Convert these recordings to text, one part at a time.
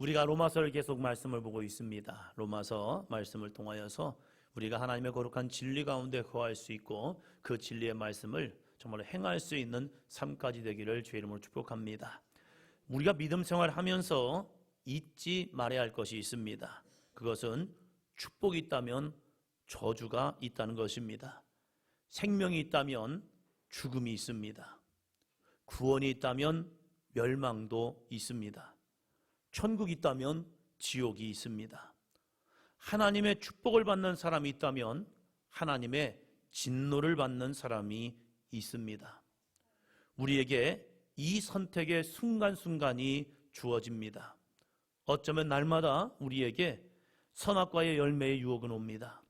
우리가 로마서를 계속 말씀을 보고 있습니다. 로마서 말씀을 통하여서 우리가 하나님의 거룩한 진리 가운데 거할 수 있고 그 진리의 말씀을 정말 행할 수 있는 삶까지 되기를 주의 이름으로 축복합니다. 우리가 믿음 생활하면서 잊지 말아야 할 것이 있습니다. 그것은 축복이 있다면 저주가 있다는 것입니다. 생명이 있다면 죽음이 있습니다. 구원이 있다면 멸망도 있습니다. 천국이 있다면 지옥이 있습니다. 하나님의 축복을 받는 사람이 있다면 하나님의 진노를 받는 사람이 있습니다. 우리에게 이 선택의 순간순간이 주어집니다. 어쩌면 날마다 우리에게 선악과의 열매의 유혹은 옵니다.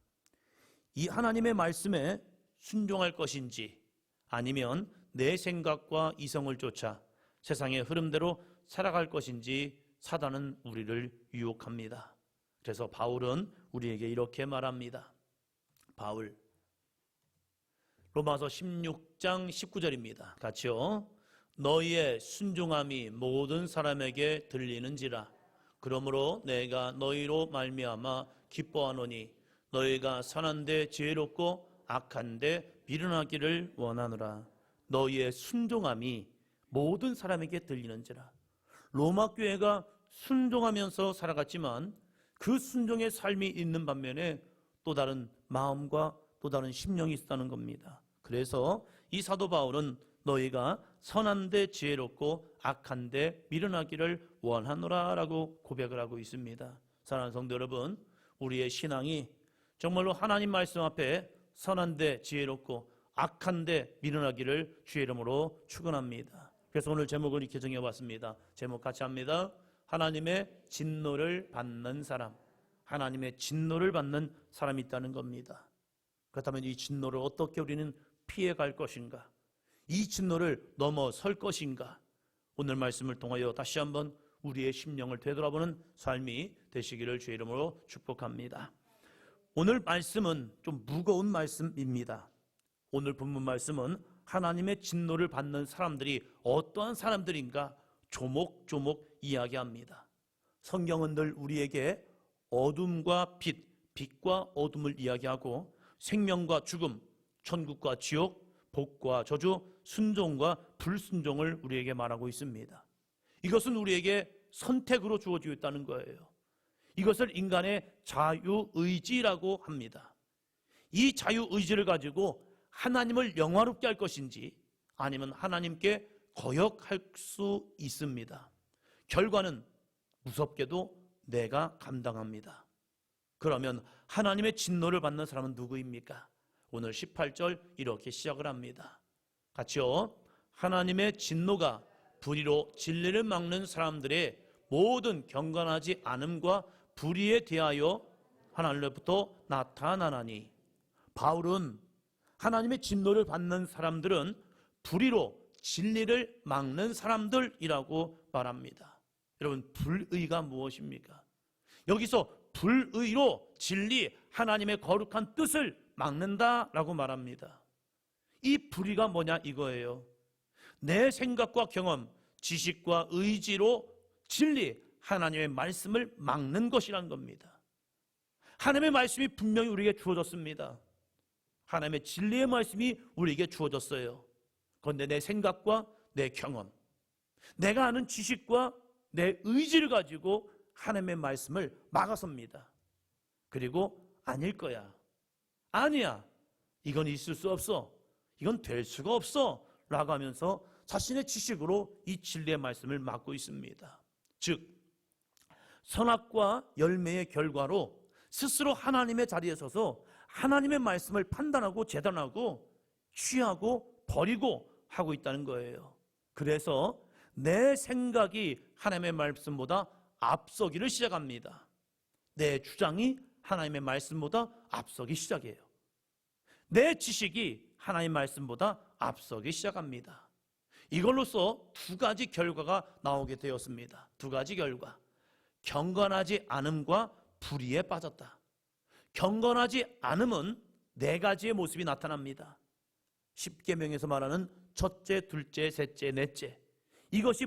이 하나님의 말씀에 순종할 것인지 아니면 내 생각과 이성을 쫓아 세상의 흐름대로 살아갈 것인지 사단은 우리를 유혹합니다. 그래서 바울은 우리에게 이렇게 말합니다. 바울 로마서 16장 19절입니다. 같이요. 너희의 순종함이 모든 사람에게 들리는지라. 그러므로 내가 너희로 말미암아 기뻐하노니 너희가 선한데 지혜롭고 악한데 미련하기를 원하노라. 너희의 순종함이 모든 사람에게 들리는지라. 로마 교회가 순종하면서 살아갔지만 그 순종의 삶이 있는 반면에 또 다른 마음과 또 다른 심령이 있다는 겁니다. 그래서 이 사도 바울은 너희가 선한데 지혜롭고 악한데 미련하기를 원하노라 라고 고백을 하고 있습니다. 사랑하는 성도 여러분, 우리의 신앙이 정말로 하나님 말씀 앞에 선한데 지혜롭고 악한데 미련하기를 주의 이름으로 축원합니다. 그래서 오늘 제목을 이렇게 정해봤습니다. 제목 같이 합니다. 하나님의 진노를 받는 사람. 하나님의 진노를 받는 사람이 있다는 겁니다. 그렇다면 이 진노를 어떻게 우리는 피해갈 것인가? 이 진노를 넘어설 것인가? 오늘 말씀을 통하여 다시 한번 우리의 심령을 되돌아보는 삶이 되시기를 주의 이름으로 축복합니다. 오늘 말씀은 좀 무거운 말씀입니다. 오늘 본문 말씀은 하나님의 진노를 받는 사람들이 어떠한 사람들인가 조목조목 이야기합니다. 성경은 늘 우리에게 어둠과 빛, 빛과 어둠을 이야기하고 생명과 죽음, 천국과 지옥, 복과 저주, 순종과 불순종을 우리에게 말하고 있습니다. 이것은 우리에게 선택으로 주어지고 있다는 거예요. 이것을 인간의 자유의지라고 합니다. 이 자유의지를 가지고 하나님을 영화롭게 할 것인지 아니면 하나님께 거역할 수 있습니다. 결과는 무섭게도 내가 감당합니다. 그러면 하나님의 진노를 받는 사람은 누구입니까? 오늘 18절 이렇게 시작을 합니다. 같이요. 하나님의 진노가 불의로 진리를 막는 사람들의 모든 경건하지 않음과 불의에 대하여 하나님으로부터 나타나나니. 바울은 하나님의 진노를 받는 사람들은 불의로 진리를 막는 사람들이라고 말합니다. 여러분, 불의가 무엇입니까? 여기서 불의로 진리, 하나님의 거룩한 뜻을 막는다라고 말합니다. 이 불의가 뭐냐 이거예요. 내 생각과 경험, 지식과 의지로 진리, 하나님의 말씀을 막는 것이란 겁니다. 하나님의 말씀이 분명히 우리에게 주어졌습니다. 하나님의 진리의 말씀이 우리에게 주어졌어요. 그런데 내 생각과 내 경험, 내가 아는 지식과 내 의지를 가지고 하나님의 말씀을 막아섭니다. 그리고 아닐 거야, 아니야, 이건 있을 수 없어, 이건 될 수가 없어 라고 하면서 자신의 지식으로 이 진리의 말씀을 막고 있습니다. 즉 선악과 열매의 결과로 스스로 하나님의 자리에 서서 하나님의 말씀을 판단하고 재단하고 취하고 버리고 하고 있다는 거예요. 그래서 내 생각이 하나님의 말씀보다 앞서기를 시작합니다. 내 주장이 하나님의 말씀보다 앞서기 시작해요. 내 지식이 하나님의 말씀보다 앞서기 시작합니다. 이걸로써 두 가지 결과가 나오게 되었습니다. 두 가지 결과. 경건하지 않음과 불의에 빠졌다. 경건하지 않음은 네 가지의 모습이 나타납니다. 십계명에서 말하는 첫째, 둘째, 셋째, 넷째. 이것이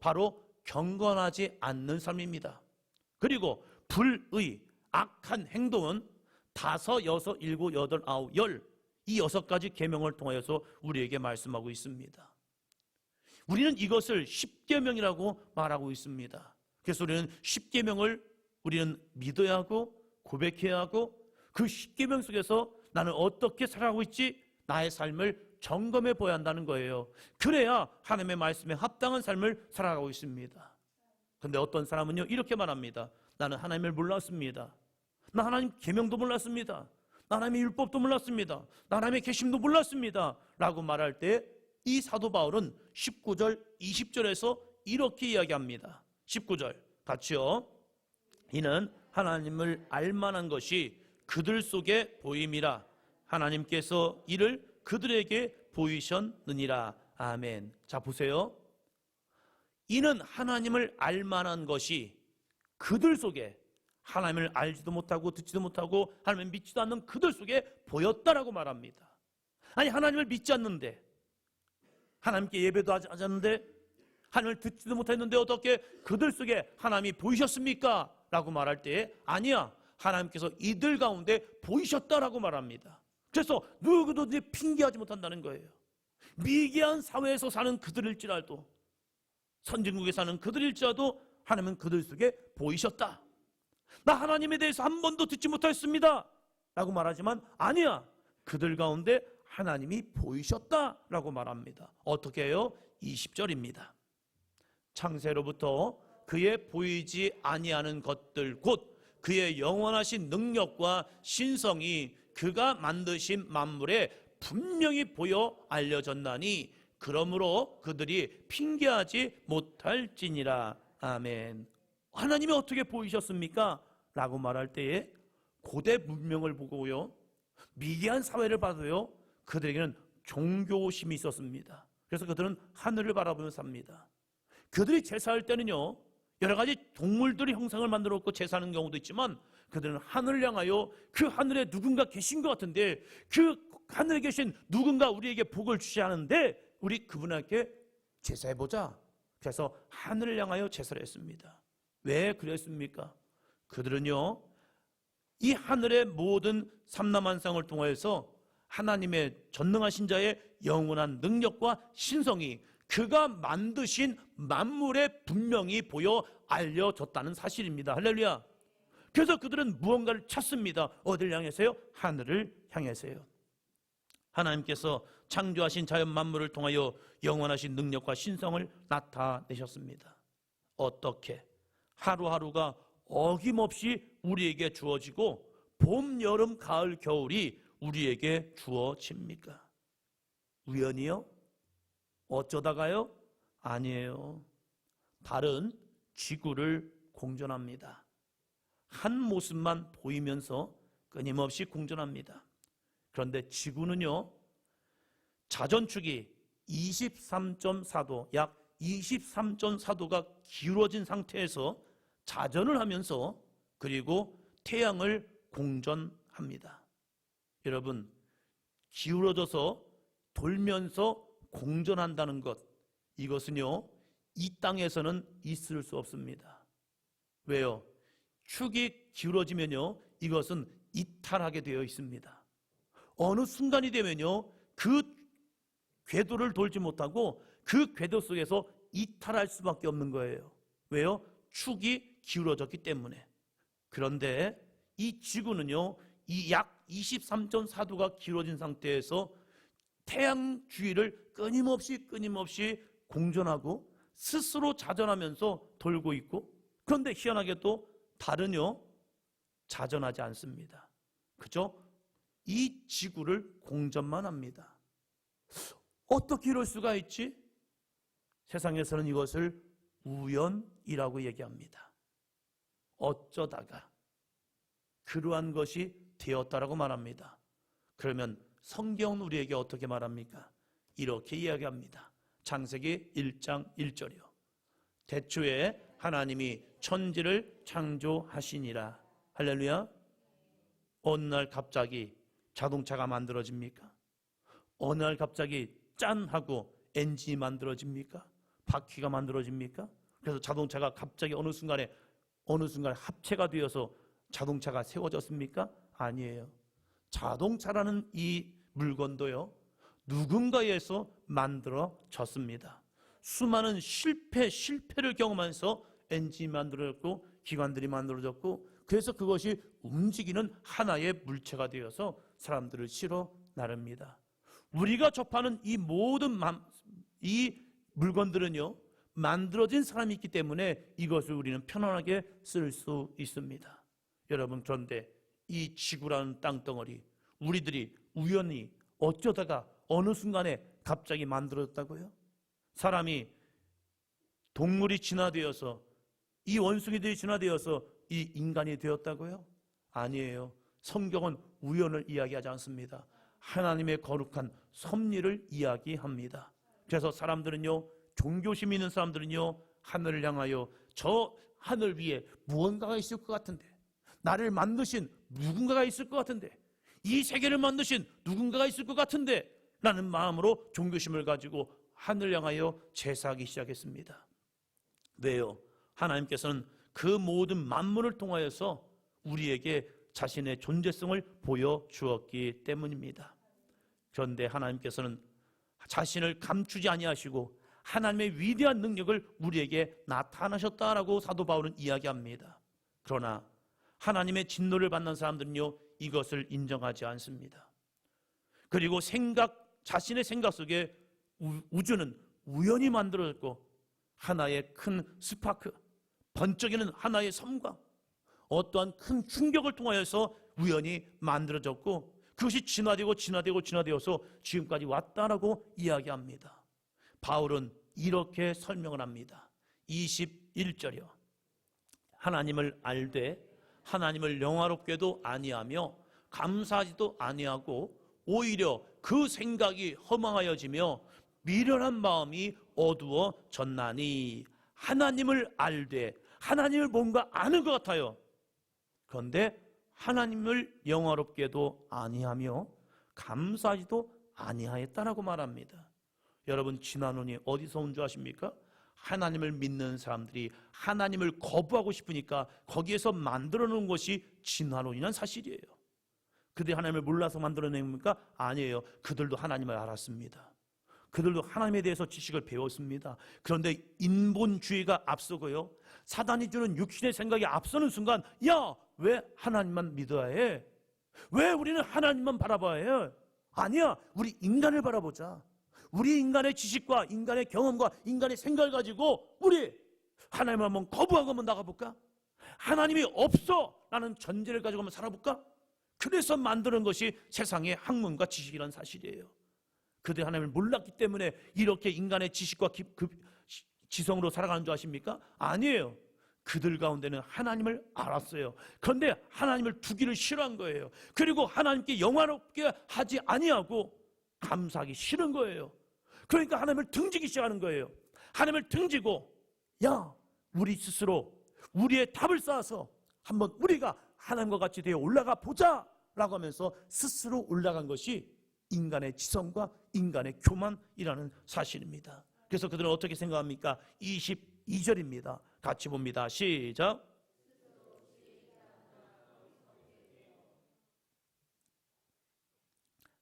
바로 경건하지 않는 삶입니다. 그리고 불의, 악한 행동은 5, 6, 7, 8, 9, 10 이 6가지 계명을 통하여서 우리에게 말씀하고 있습니다. 우리는 이것을 10계명이라고 말하고 있습니다. 그래서 우리는 10계명을 우리는 믿어야 하고 고백해야 하고 그 10계명 속에서 나는 어떻게 살아가고 있지? 나의 삶을 점검해 보아야 한다는 거예요. 그래야 하나님의 말씀에 합당한 삶을 살아가고 있습니다. 그런데 어떤 사람은요 이렇게 말합니다. 나는 하나님을 몰랐습니다. 나 하나님 계명도 몰랐습니다. 나 하나님의 율법도 몰랐습니다. 나 하나님의 계심도 몰랐습니다 라고 말할 때 이 사도 바울은 19절 20절에서 이렇게 이야기합니다. 19절 같이요. 이는 하나님을 알만한 것이 그들 속에 보임이라. 하나님께서 이를 그들에게 보이셨느니라. 아멘. 자 보세요. 이는 하나님을 알만한 것이 그들 속에, 하나님을 알지도 못하고 듣지도 못하고 하나님을 믿지도 않는 그들 속에 보였다라고 말합니다. 아니 하나님을 믿지 않는데, 하나님께 예배도 하지 않았는데, 하나님을 듣지도 못했는데 어떻게 그들 속에 하나님이 보이셨습니까? 라고 말할 때에 아니야, 하나님께서 이들 가운데 보이셨다라고 말합니다. 그래서 누구도 핑계하지 못한다는 거예요. 미개한 사회에서 사는 그들일지라도, 선진국에 사는 그들일지라도 하나님은 그들 속에 보이셨다. 나 하나님에 대해서 한 번도 듣지 못했습니다 라고 말하지만 아니야, 그들 가운데 하나님이 보이셨다라고 말합니다. 어떻게 해요? 20절입니다. 창세로부터 그의 보이지 아니하는 것들 곧 그의 영원하신 능력과 신성이 그가 만드신 만물에 분명히 보여 알려졌나니 그러므로 그들이 핑계하지 못할지니라. 아멘. 하나님이 어떻게 보이셨습니까? 라고 말할 때에 고대 문명을 보고요, 미개한 사회를 봐도요, 그들에게는 종교심이 있었습니다. 그래서 그들은 하늘을 바라보며 삽니다. 그들이 제사할 때는요, 여러 가지 동물들이 형상을 만들어 놓고 제사하는 경우도 있지만 그들은 하늘을 향하여 그 하늘에 누군가 계신 것 같은데, 그 하늘에 계신 누군가 우리에게 복을 주셔야 하는데 우리 그분에게 제사해보자. 그래서 하늘을 향하여 제사를 했습니다. 왜 그랬습니까? 그들은요, 이 하늘의 모든 삼라만상을 통해서 하나님의 전능하신 자의 영원한 능력과 신성이 그가 만드신 만물에 분명히 보여 알려졌다는 사실입니다. 할렐루야. 그래서 그들은 무언가를 찾습니다. 어디를 향해서요? 하늘을 향해서요. 하나님께서 창조하신 자연 만물을 통하여 영원하신 능력과 신성을 나타내셨습니다. 어떻게? 하루하루가 어김없이 우리에게 주어지고 봄, 여름, 가을, 겨울이 우리에게 주어집니까? 우연이요? 어쩌다가요? 아니에요. 달은 지구를 공전합니다. 한 모습만 보이면서 끊임없이 공전합니다. 그런데 지구는요, 자전축이 23.4도, 약 23.4도가 기울어진 상태에서 자전을 하면서 그리고 태양을 공전합니다. 여러분, 기울어져서 돌면서 공전한다는 것, 이것은요, 이 땅에서는 있을 수 없습니다. 왜요? 축이 기울어지면요, 이것은 이탈하게 되어 있습니다. 어느 순간이 되면요, 그 궤도를 돌지 못하고 그 궤도 속에서 이탈할 수밖에 없는 거예요. 왜요? 축이 기울어졌기 때문에. 그런데 이 지구는요, 이 약 23.4도가 기울어진 상태에서 태양 주위를 끊임없이 공전하고 스스로 자전하면서 돌고 있고, 그런데 희한하게도 달은요, 자전하지 않습니다. 그죠? 이 지구를 공전만 합니다. 어떻게 이럴 수가 있지? 세상에서는 이것을 우연이라고 얘기합니다. 어쩌다가 그러한 것이 되었다라고 말합니다. 그러면 성경은 우리에게 어떻게 말합니까? 이렇게 이야기합니다. 창세기 1장 1절이요. 태초에 하나님이 천지를 창조하시니라. 할렐루야. 어느 날 갑자기 자동차가 만들어집니까? 어느 날 갑자기 짠 하고 엔진이 만들어집니까? 바퀴가 만들어집니까? 그래서 자동차가 갑자기 어느 순간에 합체가 되어서 자동차가 세워졌습니까? 아니에요. 자동차라는 이 물건도요, 누군가에서 만들어졌습니다. 수많은 실패를 경험하면서 엔진이 만들어졌고 기관들이 만들어졌고, 그래서 그것이 움직이는 하나의 물체가 되어서 사람들을 실어 나릅니다. 우리가 접하는 이 모든 이 물건들은요, 만들어진 사람이 있기 때문에 이것을 우리는 편안하게 쓸 수 있습니다. 여러분, 그런데 이 지구라는 땅덩어리, 우리들이 우연히 어쩌다가 어느 순간에 갑자기 만들어졌다고요? 사람이, 동물이 진화되어서, 이 원숭이들이 진화되어서 이 인간이 되었다고요? 아니에요. 성경은 우연을 이야기하지 않습니다. 하나님의 거룩한 섭리를 이야기합니다. 그래서 사람들은요, 종교심 있는 사람들은요, 하늘을 향하여 저 하늘 위에 무언가가 있을 것 같은데, 나를 만드신 누군가가 있을 것 같은데, 이 세계를 만드신 누군가가 있을 것 같은데 라는 마음으로 종교심을 가지고 하늘을 향하여 제사하기 시작했습니다. 왜요? 하나님께서는 그 모든 만물을 통하여서 우리에게 자신의 존재성을 보여주었기 때문입니다. 그런데 하나님께서는 자신을 감추지 아니하시고 하나님의 위대한 능력을 우리에게 나타나셨다라고 사도 바울은 이야기합니다. 그러나 하나님의 진노를 받는 사람들은요, 이것을 인정하지 않습니다. 그리고 자신의 생각 속에 우주는 우연히 만들어졌고, 하나의 큰 스파크, 번쩍이는 하나의 섬광, 어떠한 큰 충격을 통하여서 우연히 만들어졌고, 그것이 진화되어서 지금까지 왔다라고 이야기합니다. 바울은 이렇게 설명을 합니다. 21절이요. 하나님을 알되 하나님을 영화롭게도 아니하며 감사하지도 아니하고 오히려 그 생각이 허망하여지며 미련한 마음이 어두워졌나니, 하나님을 알되, 하나님을 뭔가 아는 것 같아요. 그런데 하나님을 영화롭게도 아니하며 감사하지도 아니하였다라고 말합니다. 여러분, 진화론이 어디서 온 줄 아십니까? 하나님을 믿는 사람들이 하나님을 거부하고 싶으니까 거기에서 만들어 놓은 것이 진화론이라는 사실이에요. 그들이 하나님을 몰라서 만들어낸 겁니까? 아니에요. 그들도 하나님을 알았습니다. 그들도 하나님에 대해서 지식을 배웠습니다. 그런데 인본주의가 앞서고요, 사단이 주는 육신의 생각이 앞서는 순간, 야, 왜 하나님만 믿어야 해? 왜 우리는 하나님만 바라봐야 해? 아니야, 우리 인간을 바라보자. 우리 인간의 지식과 인간의 경험과 인간의 생각을 가지고 우리 하나님을 한번 거부하고 한번 나가볼까? 하나님이 없어 라는 전제를 가지고 한번 살아볼까? 그래서 만드는 것이 세상의 학문과 지식이라는 사실이에요. 그들이 하나님을 몰랐기 때문에 이렇게 인간의 지식과 지성으로 살아가는 줄 아십니까? 아니에요. 그들 가운데는 하나님을 알았어요. 그런데 하나님을 두기를 싫어한 거예요. 그리고 하나님께 영화롭게 하지 아니하고 감사하기 싫은 거예요. 그러니까 하나님을 등지기 시작하는 거예요. 하나님을 등지고, 야, 우리 스스로 우리의 답을 쌓아서 한번 우리가 하나님과 같이 되어 올라가 보자 라고 하면서 스스로 올라간 것이 인간의 지성과 인간의 교만이라는 사실입니다. 그래서 그들은 어떻게 생각합니까? 22절입니다. 같이 봅니다. 시작.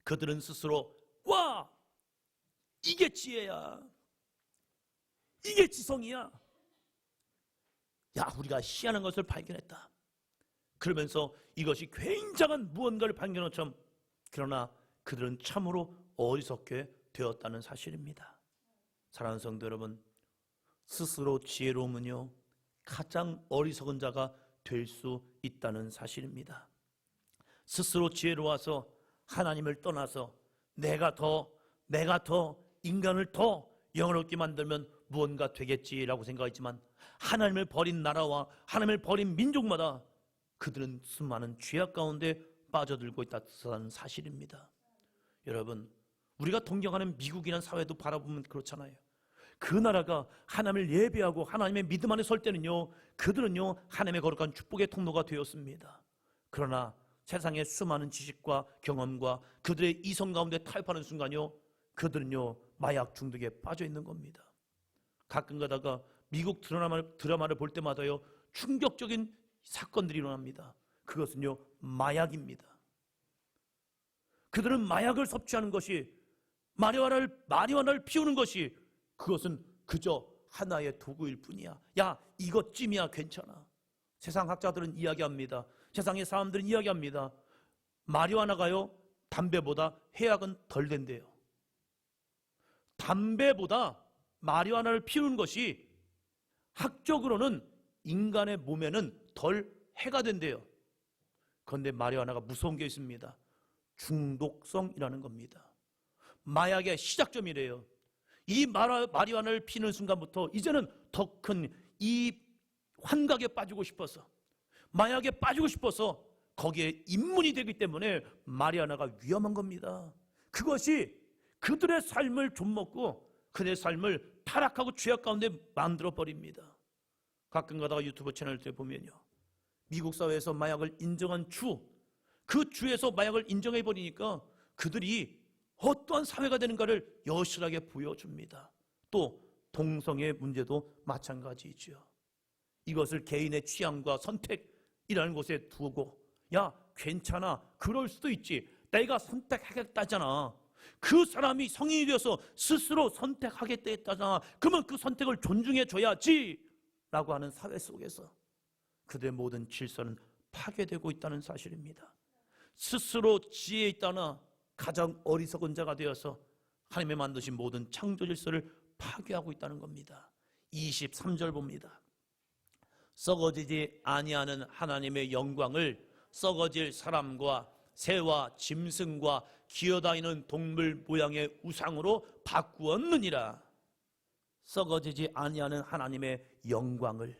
그들은 스스로, 와, 이게 지혜야, 이게 지성이야, 야, 우리가 희한한 것을 발견했다. 그러면서 이것이 굉장한 무언가를 발견한 것처럼, 그러나 그들은 참으로 어리석게 되었다는 사실입니다. 사랑하는 성도 여러분, 스스로 지혜로우면요, 가장 어리석은 자가 될 수 있다는 사실입니다. 스스로 지혜로워서 하나님을 떠나서 내가 더 인간을 더 영원롭게 만들면 무언가 되겠지라고 생각했지만, 하나님을 버린 나라와 하나님을 버린 민족마다 그들은 수많은 죄악 가운데 빠져들고 있다는 사실입니다. 여러분, 우리가 동경하는 미국이라는 사회도 바라보면 그렇잖아요. 그 나라가 하나님을 예배하고 하나님의 믿음 안에 설 때는요, 그들은요 하나님의 거룩한 축복의 통로가 되었습니다. 그러나 세상의 수많은 지식과 경험과 그들의 이성 가운데 타협하는 순간요, 그들은요 마약 중독에 빠져 있는 겁니다. 가끔 가다가 미국 드라마를 볼 때마다요 충격적인 사건들이 일어납니다. 그것은요 마약입니다. 그들은 마약을 섭취하는 것이 마리화나를 피우는 것이 그것은 그저 하나의 도구일 뿐이야. 야 이것쯤이야 괜찮아. 세상 학자들은 이야기합니다. 세상의 사람들은 이야기합니다. 마리화나가요 담배보다 해악은 덜 된대요. 담배보다 마리화나를 피우는 것이 학적으로는 인간의 몸에는 덜 해가 된대요. 그런데 마리화나가 무서운 게 있습니다. 중독성이라는 겁니다. 마약의 시작점이래요. 이 마리화나를 피는 순간부터 이제는 더 큰 이 환각에 빠지고 싶어서, 마약에 빠지고 싶어서 거기에 입문이 되기 때문에 마리화나가 위험한 겁니다. 그것이 그들의 삶을 좀먹고 그들의 삶을 타락하고 죄악 가운데 만들어 버립니다. 가끔 가다가 유튜브 채널 때 보면요, 미국 사회에서 마약을 인정한 그 주에서 마약을 인정해 버리니까 그들이 어떠한 사회가 되는가를 여실하게 보여줍니다. 또 동성애 문제도 마찬가지이죠. 이것을 개인의 취향과 선택이라는 곳에 두고, 야 괜찮아, 그럴 수도 있지, 내가 선택하겠다잖아. 그 사람이 성인이 되어서 스스로 선택하겠다 했다잖아. 그러면 그 선택을 존중해 줘야지 라고 하는 사회 속에서 그들의 모든 질서는 파괴되고 있다는 사실입니다. 스스로 지혜에 있다나 가장 어리석은 자가 되어서 하나님의 만드신 모든 창조 질서를 파괴하고 있다는 겁니다. 23절 봅니다. 썩어지지 아니하는 하나님의 영광을 썩어질 사람과 새와 짐승과 기어다니는 동물 모양의 우상으로 바꾸었느니라. 썩어지지 아니하는 하나님의 영광을,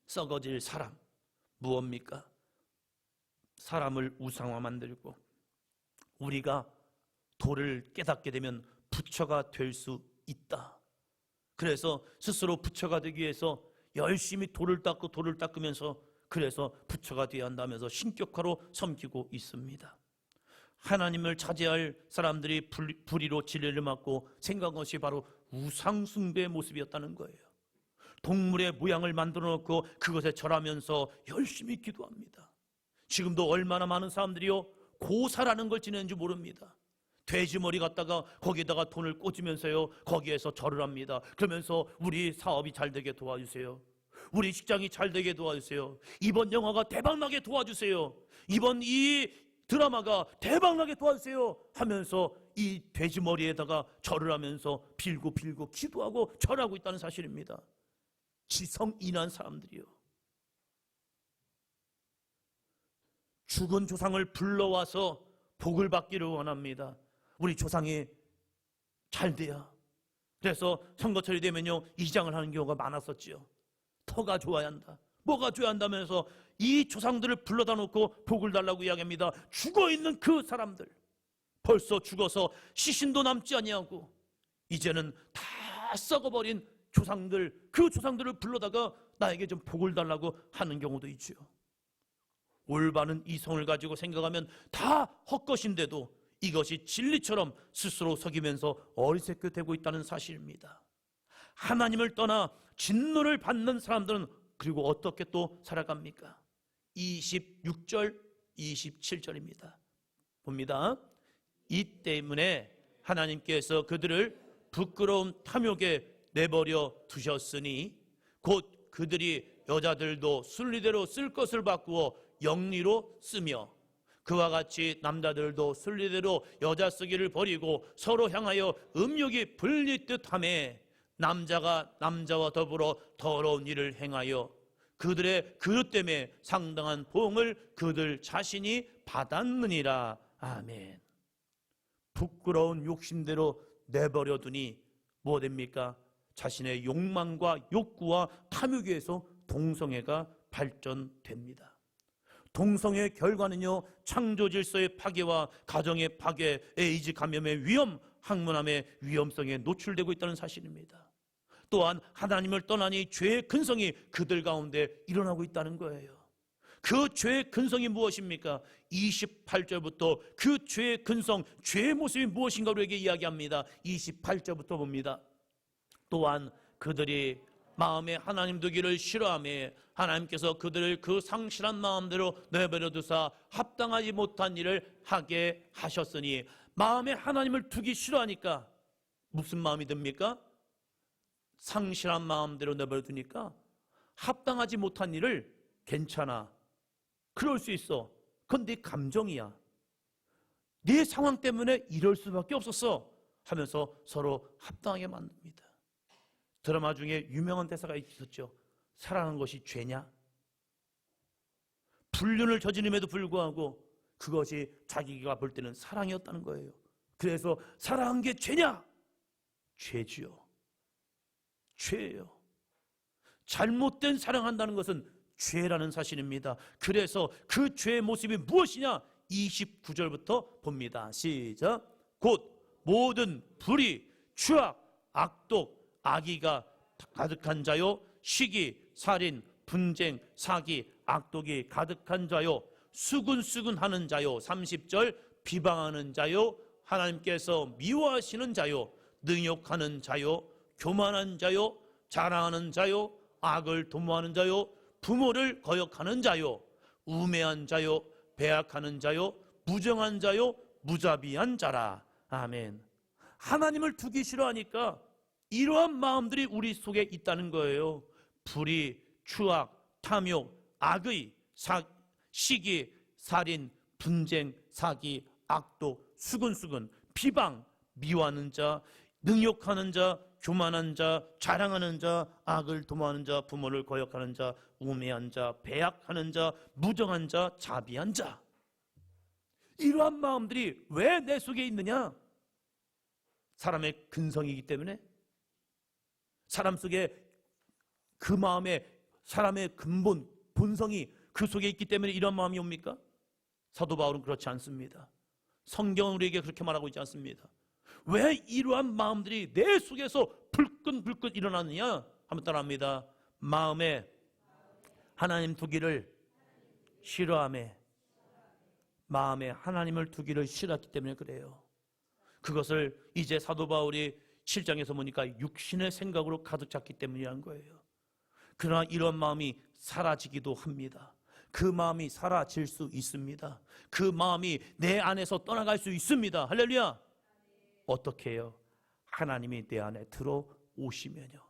썩어질 사람 무엇입니까? 사람을 우상화 만들고 우리가 도를 깨닫게 되면 부처가 될 수 있다. 그래서 스스로 부처가 되기 위해서 열심히 돌을 닦으면서 그래서 부처가 되어야 한다면서 신격화로 섬기고 있습니다. 하나님을 차지할 사람들이 불의로 진리를 막고 생각한 것이 바로 우상숭배의 모습이었다는 거예요. 동물의 모양을 만들어 놓고 그것에 절하면서 열심히 기도합니다. 지금도 얼마나 많은 사람들이요 고사라는 걸 지내는지 모릅니다. 돼지머리 갖다가 거기에다가 돈을 꽂으면서요 거기에서 절을 합니다. 그러면서 우리 사업이 잘 되게 도와주세요, 우리 직장이 잘 되게 도와주세요, 이번 영화가 대박나게 도와주세요, 이번 이 드라마가 대박나게 도와주세요 하면서 이 돼지머리에다가 절을 하면서 빌고 기도하고 절하고 있다는 사실입니다. 지성인한 사람들이요, 죽은 조상을 불러와서 복을 받기를 원합니다. 우리 조상이 잘 돼야. 그래서 선거철이 되면요 이장을 하는 경우가 많았었지요. 터가 좋아야 한다, 뭐가 좋아야 한다면서 이 조상들을 불러다 놓고 복을 달라고 이야기합니다. 죽어있는 그 사람들, 벌써 죽어서 시신도 남지 아니하고 이제는 다 썩어버린 조상들, 그 조상들을 불러다가 나에게 좀 복을 달라고 하는 경우도 있지요. 올바른 이성을 가지고 생각하면 다 헛것인데도 이것이 진리처럼 스스로 속이면서 어리석게 되고 있다는 사실입니다. 하나님을 떠나 진노를 받는 사람들은 그리고 어떻게 또 살아갑니까? 26절 27절입니다 봅니다. 이 때문에 하나님께서 그들을 부끄러운 탐욕에 내버려 두셨으니 곧 그들이 여자들도 순리대로 쓸 것을 바꾸어 영리로 쓰며 그와 같이 남자들도 순리대로 여자 쓰기를 버리고 서로 향하여 음욕이 분리듯하며 남자가 남자와 더불어 더러운 일을 행하여 그들의 그릇 때문에 상당한 보응을 그들 자신이 받았느니라. 아멘. 부끄러운 욕심대로 내버려 두니 뭐 됩니까? 자신의 욕망과 욕구와 탐욕에서 동성애가 발전됩니다. 동성애의 결과는요 창조 질서의 파괴와 가정의 파괴, 에이즈 감염의 위험, 항문암의 위험성에 노출되고 있다는 사실입니다. 또한 하나님을 떠나니 죄의 근성이 그들 가운데 일어나고 있다는 거예요. 그 죄의 근성이 무엇입니까? 28절부터 그 죄의 근성, 죄의 모습이 무엇인가 우리에게 이야기합니다. 28절부터 봅니다. 또한 그들이 마음에 하나님 두기를 싫어하며 하나님께서 그들을 그 상실한 마음대로 내버려 두사 합당하지 못한 일을 하게 하셨으니, 마음에 하나님을 두기 싫어하니까 무슨 마음이 듭니까? 상실한 마음대로 내버려 두니까 합당하지 못한 일을 괜찮아, 그럴 수 있어, 그건 네 감정이야, 네 상황 때문에 이럴 수밖에 없었어 하면서 서로 합당하게 만듭니다. 드라마 중에 유명한 대사가 있었죠. 사랑한 것이 죄냐? 불륜을 저지름에도 불구하고 그것이 자기가 볼 때는 사랑이었다는 거예요. 그래서 사랑한 게 죄냐? 죄지요. 죄예요. 잘못된 사랑한다는 것은 죄라는 사실입니다. 그래서 그 죄의 모습이 무엇이냐? 29절부터 봅니다. 시작. 곧 모든 불의, 추악, 악독, 악의가 가득한 자요, 시기, 살인, 분쟁, 사기, 악독이 가득한 자요, 수근수근하는 자요, 30절, 비방하는 자요, 하나님께서 미워하시는 자요, 능욕하는 자요, 교만한 자요, 자랑하는 자요, 악을 도모하는 자요, 부모를 거역하는 자요, 우매한 자요, 배약하는 자요, 무정한 자요, 무자비한 자라. 아멘. 하나님을 두기 싫어하니까 이러한 마음들이 우리 속에 있다는 거예요. 불의, 추악, 탐욕, 악의, 시기, 살인, 분쟁, 사기, 악독, 수근수근, 비방, 미워하는 자, 능욕하는 자, 교만한 자, 자랑하는 자, 악을 도모하는 자, 부모를 거역하는 자, 우매한 자, 배약하는 자, 무정한 자, 자비한 자. 이러한 마음들이 왜 내 속에 있느냐? 사람의 근성이기 때문에, 사람 속에 그 마음에 사람의 근본, 본성이 그 속에 있기 때문에 이런 마음이 옵니까? 사도 바울은 그렇지 않습니다. 성경은 우리에게 그렇게 말하고 있지 않습니다. 왜 이러한 마음들이 내 속에서 불끈불끈 일어나느냐? 한번 따라합니다. 마음에 하나님 두기를 싫어하며, 마음에 하나님을 두기를 싫어했기 때문에 그래요. 그것을 이제 사도 바울이 7장에서 보니까 육신의 생각으로 가득 찼기 때문이라는 거예요. 그러나 이런 마음이 사라지기도 합니다. 그 마음이 사라질 수 있습니다. 그 마음이 내 안에서 떠나갈 수 있습니다. 할렐루야. 어떻게 해요? 하나님이 내 안에 들어오시면요,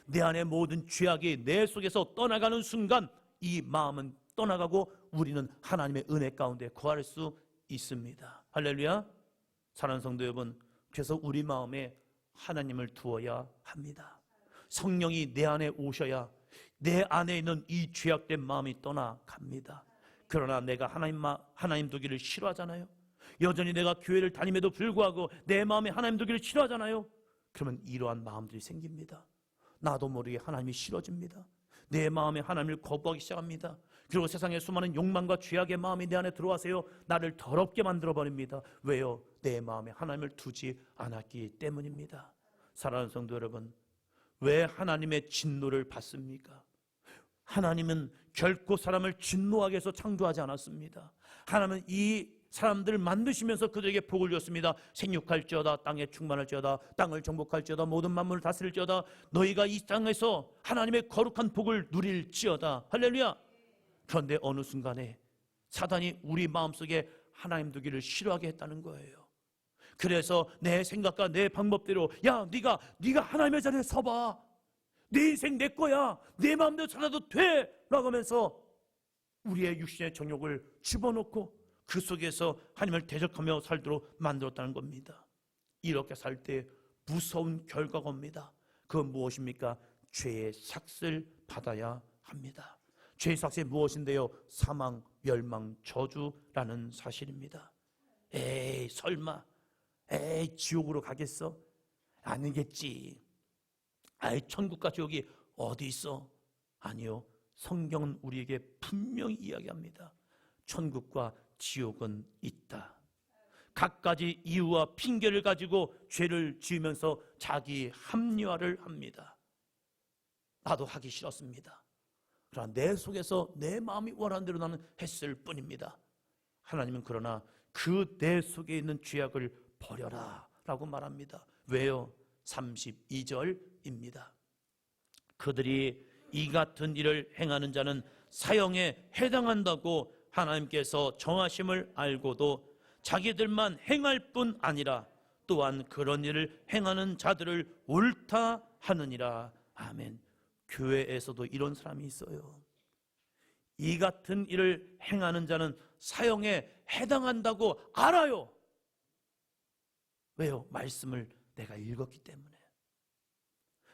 내 안에 모든 죄악이 내 속에서 떠나가는 순간 이 마음은 떠나가고 우리는 하나님의 은혜 가운데 거할 수 있습니다. 할렐루야. 사랑하는 성도 여러분, 그래서 우리 마음에 하나님을 두어야 합니다. 성령이 내 안에 오셔야 내 안에 있는 이 죄악된 마음이 떠나갑니다. 그러나 내가 하나님 두기를 싫어하잖아요. 여전히 내가 교회를 다님에도 불구하고 내 마음에 하나님 두기를 싫어하잖아요. 그러면 이러한 마음들이 생깁니다. 나도 모르게 하나님이 싫어집니다. 내 마음에 하나님을 거부하기 시작합니다. 그리고 세상의 수많은 욕망과 죄악의 마음이 내 안에 들어와서요, 나를 더럽게 만들어버립니다. 왜요? 내 마음에 하나님을 두지 않았기 때문입니다. 사랑하는 성도 여러분, 왜 하나님의 진노를 받습니까? 하나님은 결코 사람을 진노하게 해서 창조하지 않았습니다. 하나님은 이 사람들을 만드시면서 그들에게 복을 줬습니다. 생육할지어다, 땅에 충만할지어다, 땅을 정복할지어다, 모든 만물을 다스릴지어다, 너희가 이 땅에서 하나님의 거룩한 복을 누릴지어다. 할렐루야. 그런데 어느 순간에 사단이 우리 마음속에 하나님 두기를 싫어하게 했다는 거예요. 그래서 내 생각과 내 방법대로, 야, 네가 하나님의 자리에 서봐, 내 인생 내 거야, 내 마음대로 살아도 돼 라고 하면서 우리의 육신의 정욕을 집어넣고 그 속에서 하나님을 대적하며 살도록 만들었다는 겁니다. 이렇게 살 때 무서운 결과가 옵니다. 그건 무엇입니까? 죄의 삭을 받아야 합니다. 죄의 삭이 무엇인데요? 사망, 멸망, 저주라는 사실입니다. 에이, 설마, 에이, 지옥으로 가겠어? 아니겠지. 아이, 천국과 지옥이 어디 있어? 아니요, 성경은 우리에게 분명히 이야기합니다. 천국과 지옥은 있다. 갖가지 이유와 핑계를 가지고 죄를 지으면서 자기 합리화를 합니다. 나도 하기 싫었습니다. 그러나 내 속에서 내 마음이 원하는 대로 나는 했을 뿐입니다. 하나님은 그러나 그 내 속에 있는 죄악을 버려라 라고 말합니다. 왜요? 32절입니다. 그들이 이 같은 일을 행하는 자는 사형에 해당한다고 하나님께서 정하심을 알고도 자기들만 행할 뿐 아니라 또한 그런 일을 행하는 자들을 옳다 하느니라. 아멘. 교회에서도 이런 사람이 있어요. 이 같은 일을 행하는 자는 사형에 해당한다고 알아요. 왜요? 말씀을 내가 읽었기 때문에.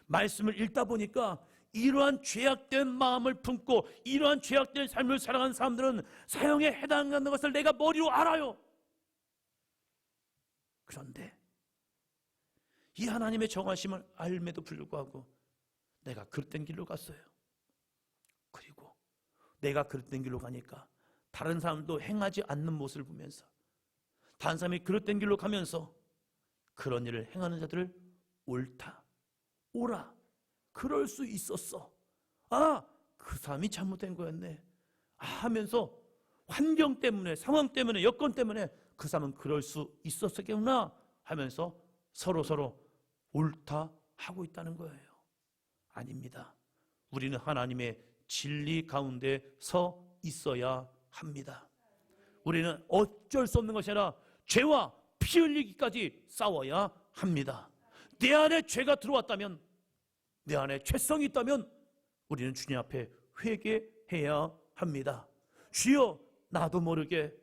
말씀을 읽다 보니까 이러한 죄악된 마음을 품고 이러한 죄악된 삶을 살아가는 사람들은 사형에 해당하는 것을 내가 머리로 알아요. 그런데 이 하나님의 정하심을 알면도 불구하고 내가 그릇된 길로 갔어요. 그리고 내가 그릇된 길로 가니까 다른 사람도 행하지 않는 모습을 보면서 다른 사람이 그릇된 길로 가면서 그런 일을 행하는 자들을 옳다, 옳아, 그럴 수 있었어, 아, 그 사람이 잘못된 거였네 하면서 환경 때문에, 상황 때문에, 여건 때문에 그 사람은 그럴 수 있었겠구나 하면서 서로 옳다 하고 있다는 거예요. 아닙니다. 우리는 하나님의 진리 가운데 서 있어야 합니다. 우리는 어쩔 수 없는 것이 아니라 죄와 피 흘리기까지 싸워야 합니다. 내 안에 죄가 들어왔다면, 내 안에 죄성이 있다면 우리는 주님 앞에 회개해야 합니다. 주여, 나도 모르게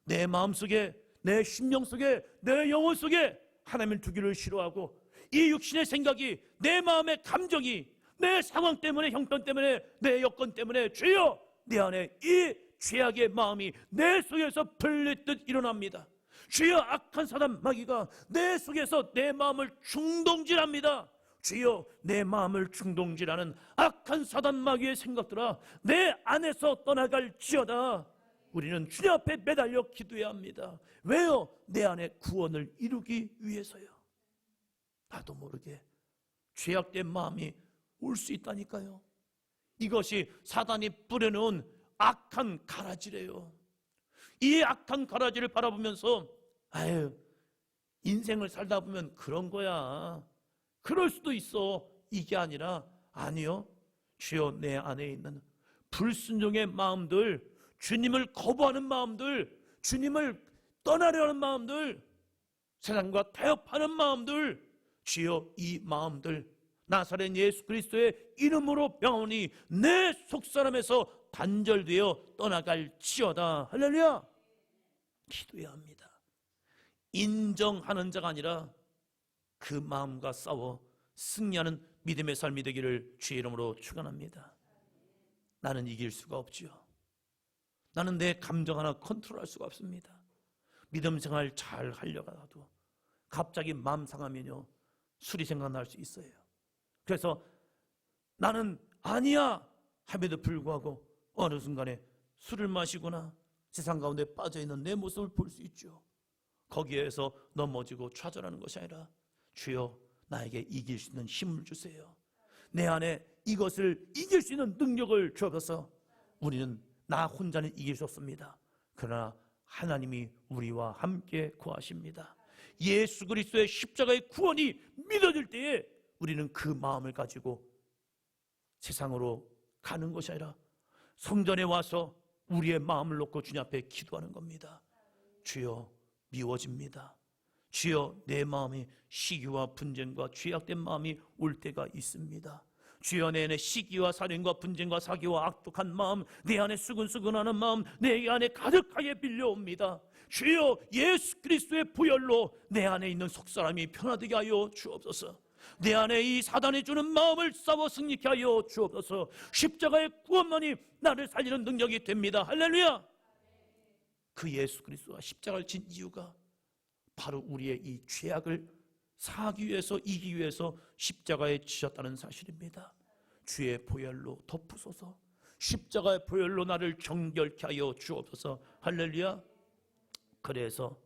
내 마음속에, 내 심령 속에, 내 영혼 속에 하나님을 두기를 싫어하고 이 육신의 생각이, 내 마음의 감정이, 내 상황 때문에, 형편 때문에, 내 여건 때문에 주여, 내 안에 이 죄악의 마음이 내 속에서 불릿듯 일어납니다. 주여, 악한 사단 마귀가 내 속에서 내 마음을 충동질합니다. 주여, 내 마음을 충동질하는 악한 사단 마귀의 생각들아 내 안에서 떠나갈지어다. 우리는 주님 앞에 매달려 기도해야 합니다. 왜요? 내 안에 구원을 이루기 위해서요. 나도 모르게 죄악된 마음이 올 수 있다니까요. 이것이 사단이 뿌려놓은 악한 가라지래요. 이 악한 가라지를 바라보면서 아유, 인생을 살다 보면 그런 거야, 그럴 수도 있어, 이게 아니라 아니요, 주여, 내 안에 있는 불순종의 마음들, 주님을 거부하는 마음들, 주님을 떠나려는 마음들, 세상과 타협하는 마음들, 주여, 이 마음들 나사렛 예수 그리스도의 이름으로 명하오니 내 속사람에서 단절되어 떠나갈지어다. 할렐루야. 기도해야 합니다. 인정하는 자가 아니라 그 마음과 싸워 승리하는 믿음의 삶이 되기를 주의 이름으로 축원합니다. 나는 이길 수가 없지요. 나는 내 감정 하나 컨트롤할 수가 없습니다. 믿음 생활 잘 하려고 하도 갑자기 마음 상하면요, 술이 생각날 수 있어요. 그래서 나는 아니야 함에도 불구하고 어느 순간에 술을 마시거나 세상 가운데 빠져있는 내 모습을 볼 수 있죠. 거기에서 넘어지고 좌절하는 것이 아니라 주여, 나에게 이길 수 있는 힘을 주세요. 내 안에 이것을 이길 수 있는 능력을 주옵소서. 우리는 나 혼자는 이길 수 없습니다. 그러나 하나님이 우리와 함께 구하십니다. 예수 그리스도의 십자가의 구원이 믿어질 때에 우리는 그 마음을 가지고 세상으로 가는 것이 아니라 성전에 와서 우리의 마음을 놓고 주님 앞에 기도하는 겁니다. 주여, 미워집니다. 주여, 내 마음에 시기와 분쟁과 죄악된 마음이 올 때가 있습니다. 주여, 내 안에 시기와 살인과 분쟁과 사기와 악독한 마음, 내 안에 수근수근하는 마음, 내 안에 가득하게 빌려옵니다. 주여, 예수 그리스도의 보혈로 내 안에 있는 속사람이 변화되게 하여 주옵소서. 내 안에 이 사단이 주는 마음을 싸워 승리케 하여 주옵소서. 십자가의 구원만이 나를 살리는 능력이 됩니다. 할렐루야. 그 예수 그리스도가 십자가를 진 이유가 바로 우리의 이 죄악을 사하기 위해서, 이기기 위해서 십자가에 지셨다는 사실입니다. 주의 보혈로 덮으소서. 십자가의 보혈로 나를 정결케 하여 주옵소서. 할렐루야. 그래서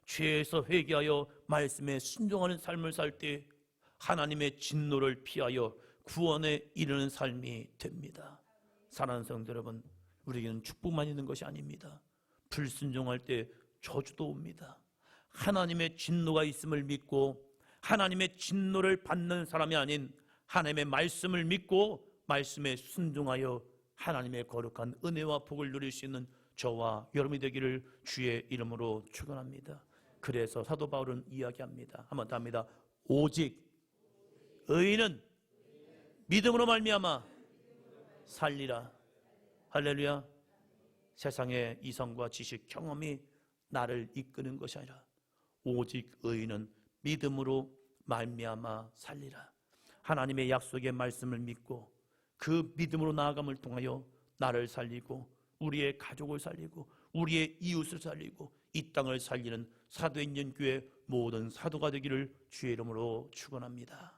죄에서 회개하여 말씀에 순종하는 삶을 살 때 하나님의 진노를 피하여 구원에 이르는 삶이 됩니다. 사랑하는 성도 여러분, 우리에게는 축복만 있는 것이 아닙니다. 불순종할 때 저주도 옵니다. 하나님의 진노가 있음을 믿고 하나님의 진노를 받는 사람이 아닌 하나님의 말씀을 믿고 말씀에 순종하여 하나님의 거룩한 은혜와 복을 누릴 수 있는 저와 여러분이 되기를 주의 이름으로 축원합니다. 그래서 사도 바울은 이야기합니다. 한번 더 합니다. 오직 의인은 믿음으로 말미암아 살리라. 할렐루야. 세상의 이성과 지식, 경험이 나를 이끄는 것이 아니라 오직 의인은 믿음으로 말미암아 살리라. 하나님의 약속의 말씀을 믿고 그 믿음으로 나아감을 통하여 나를 살리고 우리의 가족을 살리고 우리의 이웃을 살리고 이 땅을 살리는 사도행전 교회 모든 사도가 되기를 주의 이름으로 축원합니다.